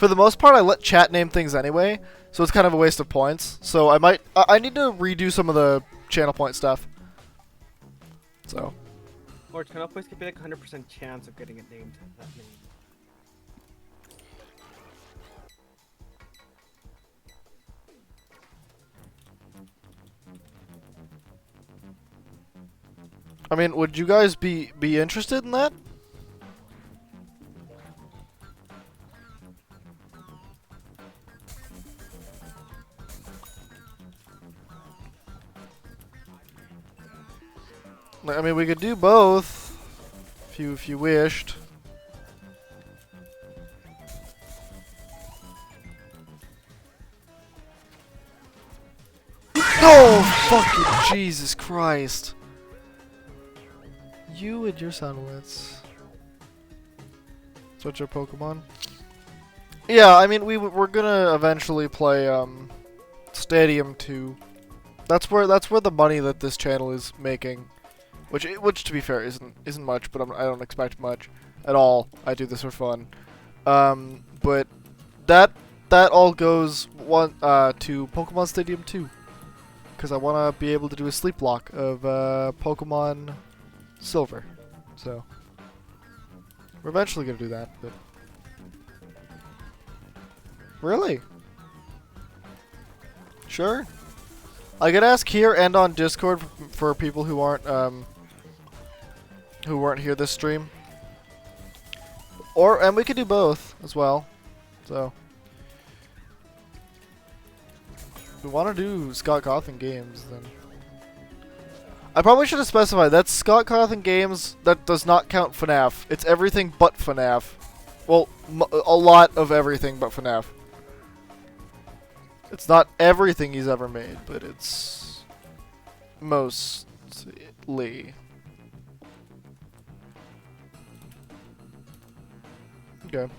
For the most part, I let chat name things anyway, so it's kind of a waste of points. So I need to redo some of the channel point stuff. So. Or channel points could be like 100% chance of getting it named that name. I mean, would you guys be interested in that? I mean, we could do both if you wished. Oh, fucking Jesus Christ. You and your Sunwits. Switch your Pokemon. Yeah, I mean, we're gonna eventually play Stadium 2. That's where the money that this channel is making, which to be fair isn't much, but I don't expect much at all. I do this for fun. But that all goes to Pokemon Stadium 2, because I want to be able to do a sleep block of Pokemon Silver. So we're eventually gonna do that, but really? Sure. I could ask here and on Discord for people who aren't who weren't here this stream. And we could do both as well. So if we want to do Scott Cawthon games, then I probably should have specified that's Scott Cawthon games. That does not count FNAF. It's everything but FNAF. Well, a lot of everything but FNAF. It's not everything he's ever made, but it's mostly. Okay.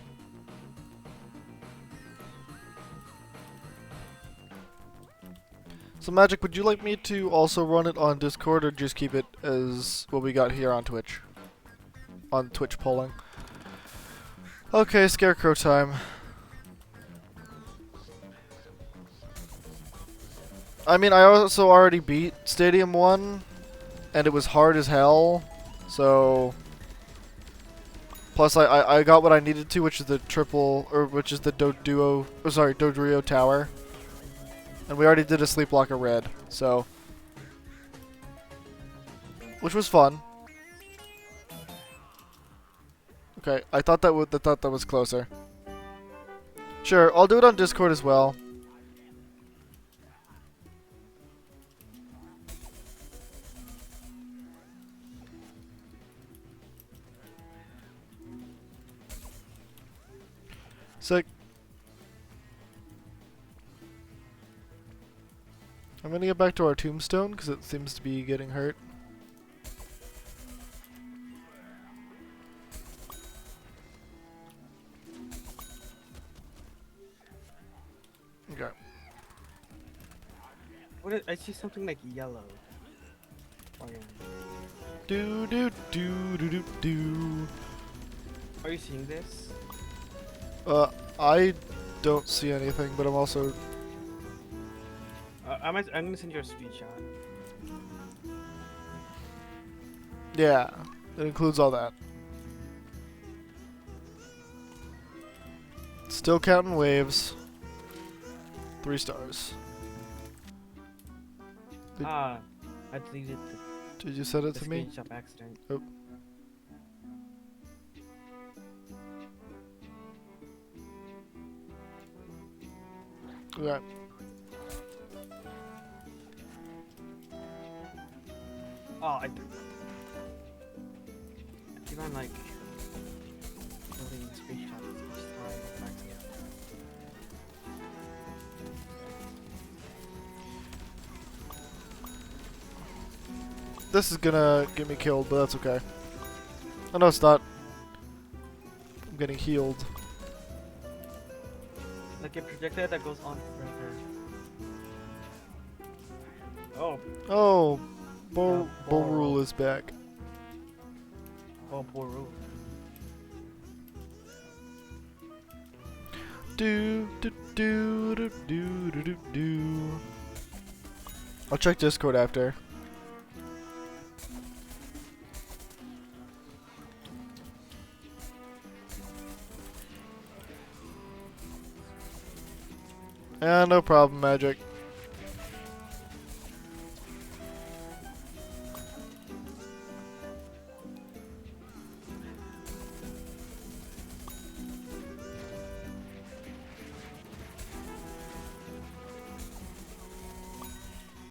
So Magic, would you like me to also run it on Discord, or just keep it as what we got here on Twitch? On Twitch polling. Okay, Scarecrow time. I mean, I also already beat Stadium 1, and it was hard as hell, so... Plus, I got what I needed to, which is the Dodrio Tower. And we already did a Sleep Blocker Red, so... Which was fun. Okay, I thought that was closer. Sure, I'll do it on Discord as well. Sick. I'm gonna get back to our tombstone because it seems to be getting hurt. Okay. I see something like yellow. Do do do do do do. Are you seeing this? I don't see anything, but I'm also... I'm gonna send you a screenshot. Yeah, it includes all that. Still counting waves. 3 stars. I deleted Did you send it the to me? screenshot by accident. Oh. Okay. Oh, I keep on like deleting screenshots each time by accident. This is gonna get me killed, but that's okay. Oh no, it's not. I'm getting healed. Like a projectile that goes on forever. Oh. Oh, Borul Borul. is back. Oh, Borul. do do do do do do do do. I'll check Discord after. Yeah, no problem, Magic.